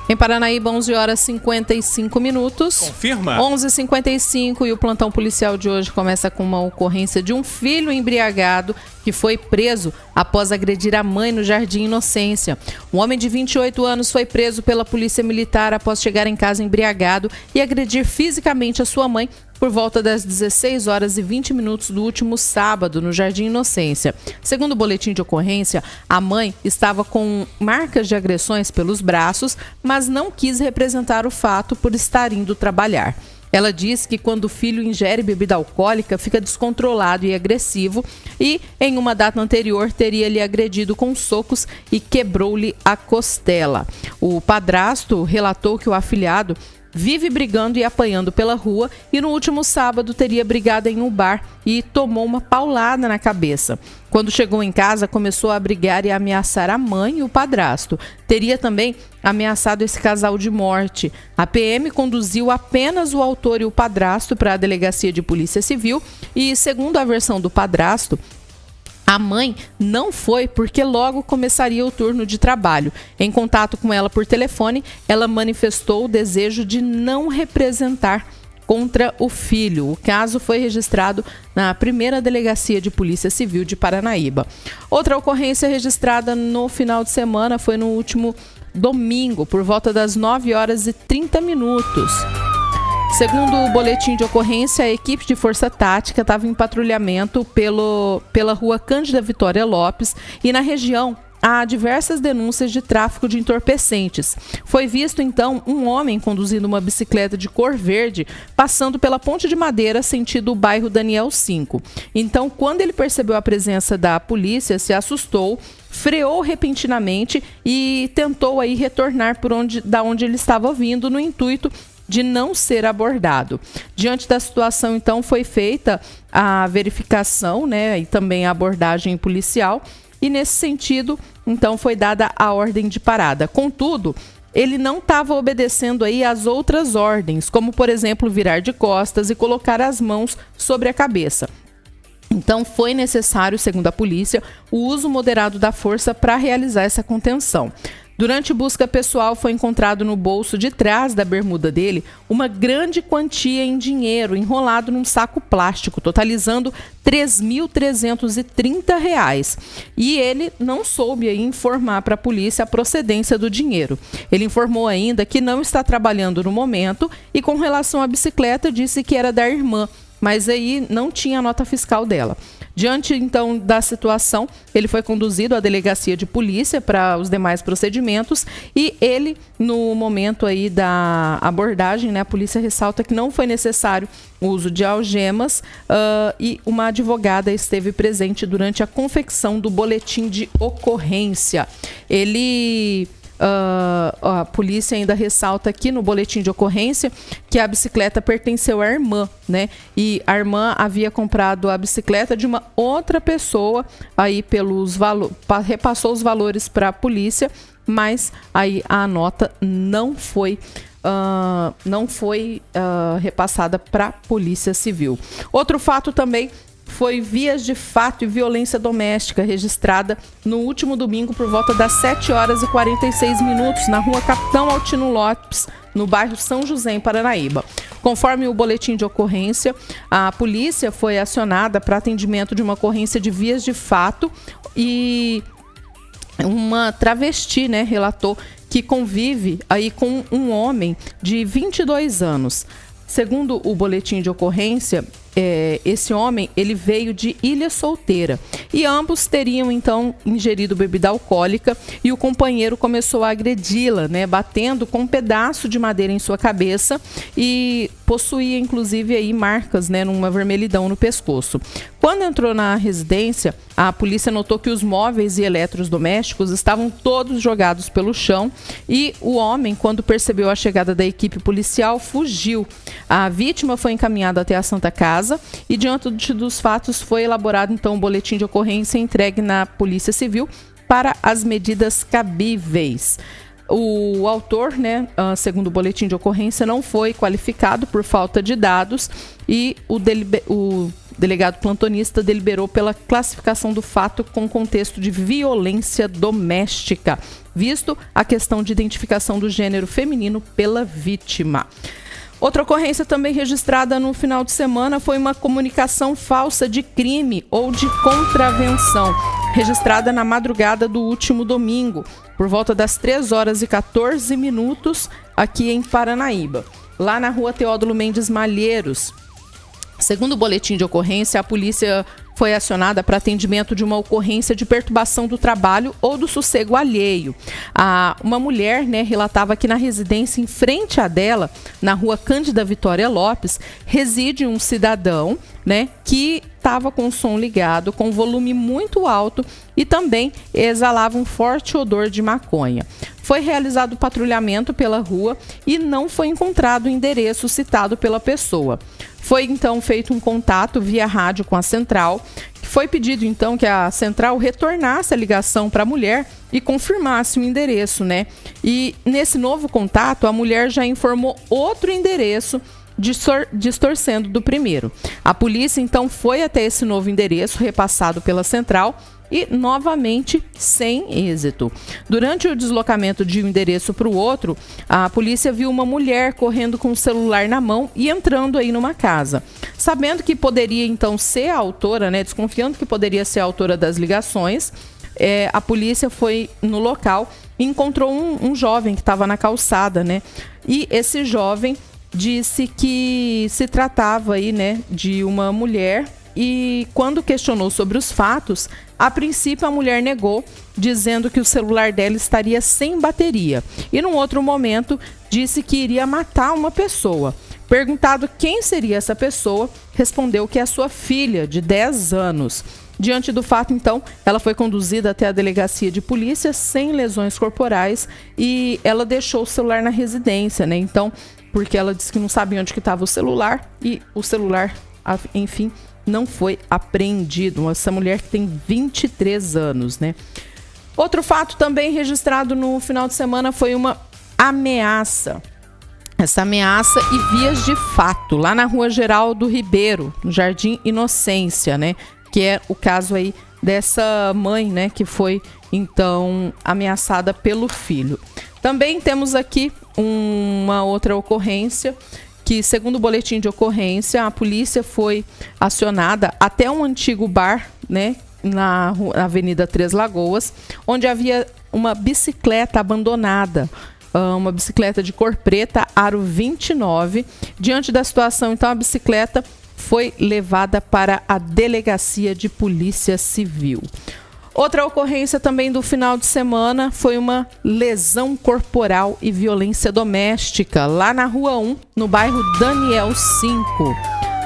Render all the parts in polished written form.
Em Paranaíba, 11 horas 55 minutos. Confirma? 11h55 e o plantão policial de hoje começa com uma ocorrência de um filho embriagado que foi preso após agredir a mãe no Jardim Inocência. Um homem de 28 anos foi preso pela polícia militar após chegar em casa embriagado e agredir fisicamente a sua mãe por volta das 16 horas e 20 minutos do último sábado, no Jardim Inocência. Segundo o boletim de ocorrência, a mãe estava com marcas de agressões pelos braços, mas não quis representar o fato por estar indo trabalhar. Ela diz que quando o filho ingere bebida alcoólica, fica descontrolado e agressivo e, em uma data anterior, teria lhe agredido com socos e quebrou-lhe a costela. O padrasto relatou que o afilhado vive brigando e apanhando pela rua e no último sábado teria brigado em um bar e tomou uma paulada na cabeça. Quando chegou em casa, começou a brigar e a ameaçar a mãe e o padrasto. Teria também ameaçado esse casal de morte. A PM conduziu apenas o autor e o padrasto para a delegacia de polícia civil e, segundo a versão do padrasto, a mãe não foi porque logo começaria o turno de trabalho. Em contato com ela por telefone, ela manifestou o desejo de não representar contra o filho. O caso foi registrado na primeira delegacia de polícia civil de Paranaíba. Outra ocorrência registrada no final de semana foi no último domingo, por volta das 9 horas e 30 minutos. Segundo o boletim de ocorrência, a equipe de força tática estava em patrulhamento pela rua Cândida Vitória Lopes e na região há diversas denúncias de tráfico de entorpecentes. Foi visto então um homem conduzindo uma bicicleta de cor verde passando pela Ponte de Madeira sentido o bairro Daniel 5. Então, quando ele percebeu a presença da polícia, se assustou, freou repentinamente e tentou aí retornar da onde ele estava vindo no intuito de não ser abordado. Diante da situação, então, foi feita a verificação, né, e também a abordagem policial, e nesse sentido, então, foi dada a ordem de parada. Contudo, ele não estava obedecendo aí às outras ordens, como, por exemplo, virar de costas e colocar as mãos sobre a cabeça. Então, foi necessário, segundo a polícia, o uso moderado da força para realizar essa contenção. Durante busca pessoal, foi encontrado no bolso de trás da bermuda dele uma grande quantia em dinheiro enrolado num saco plástico, totalizando R$ 3.330. E ele não soube aí informar para a polícia a procedência do dinheiro. Ele informou ainda que não está trabalhando no momento e, com relação à bicicleta, disse que era da irmã, mas aí não tinha a nota fiscal dela. Diante, então, da situação, ele foi conduzido à delegacia de polícia para os demais procedimentos e ele, no momento aí da abordagem, né, a polícia ressalta que não foi necessário o uso de algemas e uma advogada esteve presente durante a confecção do boletim de ocorrência. A polícia ainda ressalta aqui no boletim de ocorrência que a bicicleta pertenceu à irmã, né? E a irmã havia comprado a bicicleta de uma outra pessoa, aí repassou os valores para a polícia, mas aí a nota não foi repassada para a Polícia Civil. Outro fato também foi vias de fato e violência doméstica registrada no último domingo por volta das 7 horas e 46 minutos na rua Capitão Altino Lopes, no bairro São José, em Paranaíba. Conforme o boletim de ocorrência, a polícia foi acionada para atendimento de uma ocorrência de vias de fato e uma travesti, né, relatou que convive aí com um homem de 22 anos. Segundo o boletim de ocorrência, esse homem ele veio de Ilha Solteira e ambos teriam então ingerido bebida alcoólica e o companheiro começou a agredi-la, né, batendo com um pedaço de madeira em sua cabeça e possuía inclusive aí marcas, né, numa vermelhidão no pescoço. Quando entrou na residência, a polícia notou que os móveis e eletrodomésticos estavam todos jogados pelo chão e o homem, quando percebeu a chegada da equipe policial, fugiu. A vítima foi encaminhada até a Santa Casa e, diante dos fatos, foi elaborado então um boletim de ocorrência entregue na Polícia Civil para as medidas cabíveis. O autor, né, segundo o boletim de ocorrência, não foi qualificado por falta de dados e O delegado plantonista deliberou pela classificação do fato com contexto de violência doméstica, visto a questão de identificação do gênero feminino pela vítima. Outra ocorrência também registrada no final de semana foi uma comunicação falsa de crime ou de contravenção, registrada na madrugada do último domingo, por volta das 3h14 aqui em Paranaíba, lá na rua Teódulo Mendes Malheiros. Segundo o boletim de ocorrência, a polícia foi acionada para atendimento de uma ocorrência de perturbação do trabalho ou do sossego alheio. Uma mulher, relatava que na residência em frente à dela, na rua Cândida Vitória Lopes, reside um cidadão, que estava com o som ligado, com volume muito alto e também exalava um forte odor de maconha. Foi realizado patrulhamento pela rua e não foi encontrado o endereço citado pela pessoa. Foi então feito um contato via rádio com a central. Foi pedido então que a central retornasse a ligação para a mulher e confirmasse o endereço, E nesse novo contato, a mulher já informou outro endereço, distorcendo do primeiro. A polícia então foi até esse novo endereço repassado pela central e novamente sem êxito. Durante o deslocamento de um endereço para o outro, a polícia viu uma mulher correndo com o celular na mão e entrando aí numa casa. Sabendo que poderia então ser a autora, desconfiando que poderia ser a autora das ligações, a polícia foi no local e encontrou um jovem que estava na calçada, E esse jovem disse que se tratava aí, de uma mulher. E quando questionou sobre os fatos, a princípio a mulher negou, dizendo que o celular dela estaria sem bateria. E num outro momento, disse que iria matar uma pessoa. Perguntado quem seria essa pessoa, respondeu que é a sua filha, de 10 anos. Diante do fato, então, ela foi conduzida até a delegacia de polícia sem lesões corporais e ela deixou o celular na residência, Então, porque ela disse que não sabia onde que estava o celular e o celular, enfim, não foi apreendido. Essa mulher que tem 23 anos, Outro fato também registrado no final de semana foi uma ameaça. Essa ameaça e vias de fato, lá na rua Geraldo Ribeiro, no Jardim Inocência, Que é o caso aí dessa mãe, que foi então ameaçada pelo filho. Também temos aqui uma outra ocorrência que, segundo o boletim de ocorrência, a polícia foi acionada até um antigo bar, na Avenida Três Lagoas, onde havia uma bicicleta abandonada, uma bicicleta de cor preta, aro 29. Diante da situação, então, a bicicleta foi levada para a Delegacia de Polícia Civil. Outra ocorrência também do final de semana foi uma lesão corporal e violência doméstica, lá na Rua 1, no bairro Daniel 5.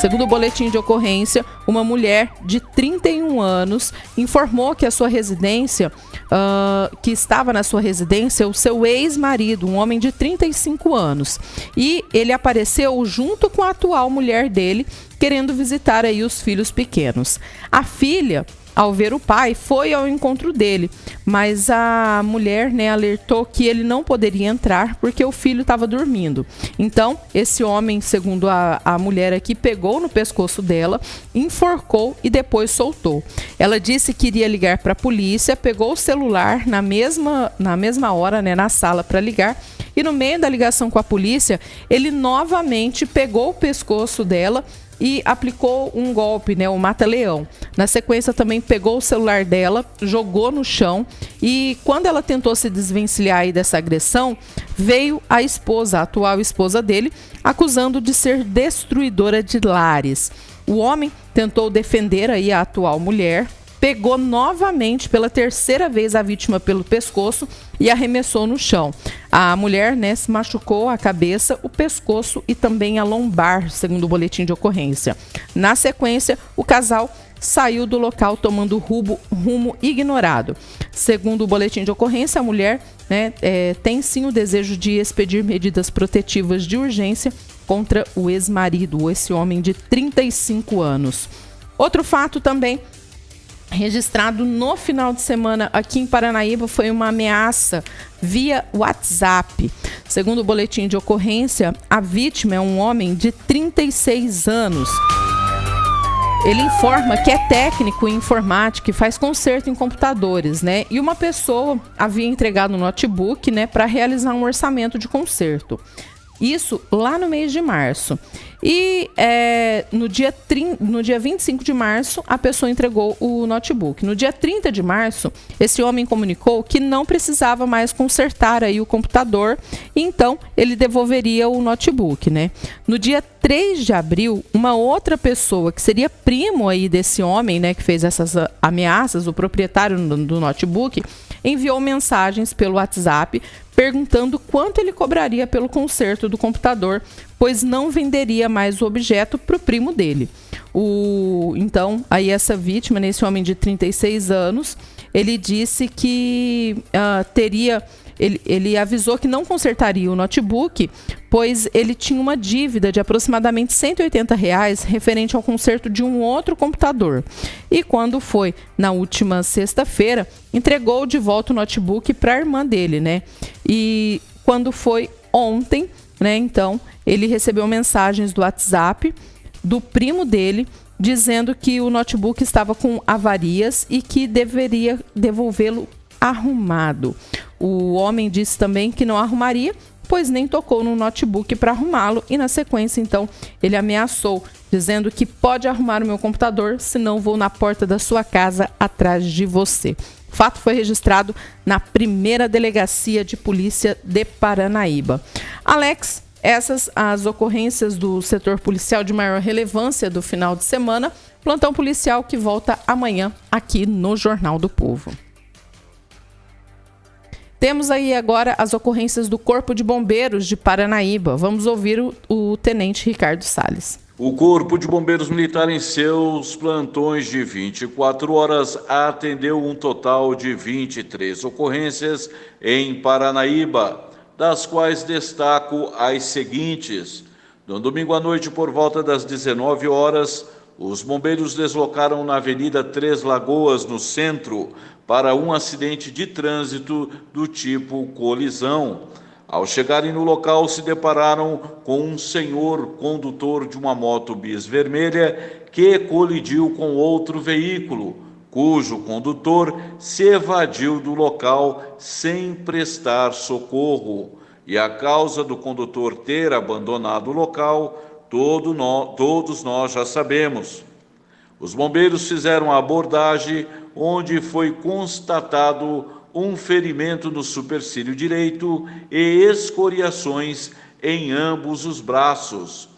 Segundo o boletim de ocorrência, uma mulher de 31 anos informou que a sua residência, que estava na sua residência, o seu ex-marido, um homem de 35 anos. E ele apareceu junto com a atual mulher dele, querendo visitar aí os filhos pequenos. A filha, ao ver o pai, foi ao encontro dele, mas a mulher, alertou que ele não poderia entrar porque o filho estava dormindo. Então, esse homem, segundo a mulher aqui, pegou no pescoço dela, enforcou e depois soltou. Ela disse que iria ligar para a polícia, pegou o celular na mesma hora, na sala para ligar, e no meio da ligação com a polícia, ele novamente pegou o pescoço dela e aplicou um golpe, o mata-leão. Na sequência, também pegou o celular dela, jogou no chão e quando ela tentou se desvencilhar aí dessa agressão, veio a esposa, a atual esposa dele, acusando de ser destruidora de lares. O homem tentou defender aí a atual mulher, pegou novamente pela terceira vez a vítima pelo pescoço e arremessou no chão. A mulher, se machucou a cabeça, o pescoço e também a lombar, segundo o boletim de ocorrência. Na sequência, o casal saiu do local tomando rumo ignorado. Segundo o boletim de ocorrência, a mulher tem sim o desejo de expedir medidas protetivas de urgência contra o ex-marido, esse homem de 35 anos. Outro fato também registrado no final de semana aqui em Paranaíba foi uma ameaça via WhatsApp. Segundo o boletim de ocorrência, a vítima é um homem de 36 anos. Ele informa que é técnico em informática e faz conserto em computadores, né? E uma pessoa havia entregado um notebook, né, para realizar um orçamento de conserto. Isso lá no mês de março. E no dia 25 de março, a pessoa entregou o notebook. No dia 30 de março, esse homem comunicou que não precisava mais consertar aí o computador, então ele devolveria o notebook, né? No dia 3 de abril, uma outra pessoa, que seria primo aí desse homem, né, que fez essas ameaças, o proprietário do notebook, enviou mensagens pelo WhatsApp perguntando quanto ele cobraria pelo conserto do computador, pois não venderia mais o objeto para o primo dele. Então, aí essa vítima, esse homem de 36 anos, ele disse que ele avisou que não consertaria o notebook, pois ele tinha uma dívida de aproximadamente R$180 referente ao conserto de um outro computador. E quando foi na última sexta-feira, entregou de volta o notebook para a irmã dele, né? E quando foi ontem, né, então, ele recebeu mensagens do WhatsApp do primo dele, dizendo que o notebook estava com avarias e que deveria devolvê-lo arrumado. O homem disse também que não arrumaria, pois nem tocou no notebook para arrumá-lo, e na sequência, então, ele ameaçou, dizendo que pode arrumar o meu computador, senão vou na porta da sua casa atrás de você. O fato foi registrado na primeira delegacia de polícia de Paranaíba. Alex, essas as ocorrências do setor policial de maior relevância do final de semana. Plantão policial que volta amanhã aqui no Jornal do Povo. Temos aí agora as ocorrências do Corpo de Bombeiros de Paranaíba. Vamos ouvir o Tenente Ricardo Salles. O Corpo de Bombeiros Militar, em seus plantões de 24 horas, atendeu um total de 23 ocorrências em Paranaíba, das quais destaco as seguintes. No domingo à noite, por volta das 19 horas, os bombeiros deslocaram na Avenida Três Lagoas, no centro, para um acidente de trânsito do tipo colisão. Ao chegarem no local, se depararam com um senhor condutor de uma moto bis vermelha que colidiu com outro veículo, cujo condutor se evadiu do local sem prestar socorro. E a causa do condutor ter abandonado o local, todos nós já sabemos. Os bombeiros fizeram a abordagem, onde foi constatado um ferimento no supercílio direito e escoriações em ambos os braços.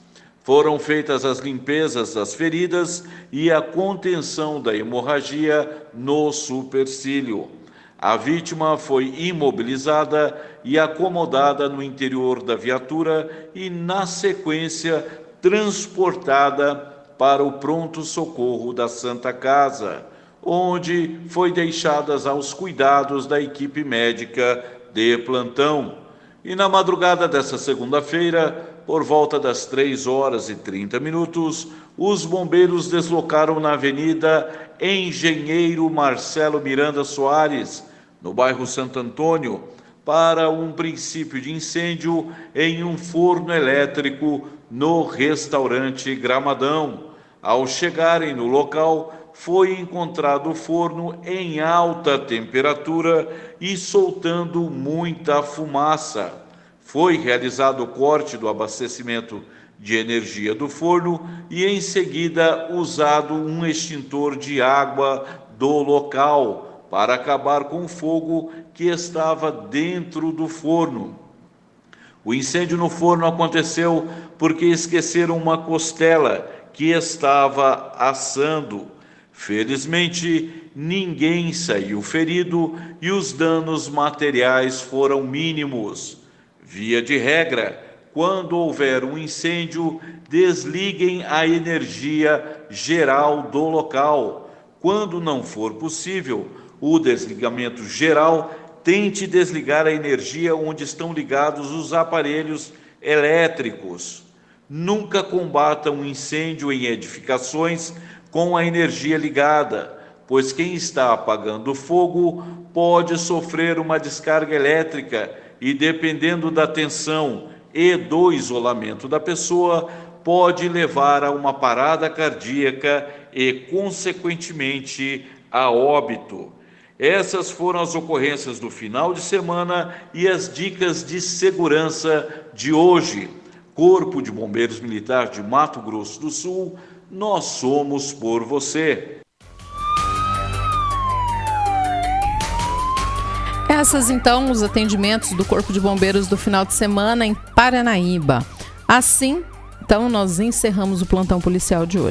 Foram feitas as limpezas das feridas e a contenção da hemorragia no supercílio. A vítima foi imobilizada e acomodada no interior da viatura e, na sequência, transportada para o pronto-socorro da Santa Casa, onde foi deixadas aos cuidados da equipe médica de plantão. E na madrugada dessa segunda-feira, por volta das 3h30, os bombeiros deslocaram na Avenida Engenheiro Marcelo Miranda Soares, no bairro Santo Antônio, para um princípio de incêndio em um forno elétrico no restaurante Gramadão. Ao chegarem no local, foi encontrado o forno em alta temperatura e soltando muita fumaça. Foi realizado o corte do abastecimento de energia do forno e, em seguida, usado um extintor de água do local para acabar com o fogo que estava dentro do forno. O incêndio no forno aconteceu porque esqueceram uma costela que estava assando. Felizmente, ninguém saiu ferido e os danos materiais foram mínimos. Via de regra, quando houver um incêndio, desliguem a energia geral do local. Quando não for possível o desligamento geral, tente desligar a energia onde estão ligados os aparelhos elétricos. Nunca combata um incêndio em edificações com a energia ligada, pois quem está apagando o fogo pode sofrer uma descarga elétrica e, dependendo da tensão e do isolamento da pessoa, pode levar a uma parada cardíaca e, consequentemente, a óbito. Essas foram as ocorrências do final de semana e as dicas de segurança de hoje. Corpo de Bombeiros Militar de Mato Grosso do Sul, nós somos por você. Essas, então, os atendimentos do Corpo de Bombeiros do final de semana em Paranaíba. Assim, então, nós encerramos o plantão policial de hoje.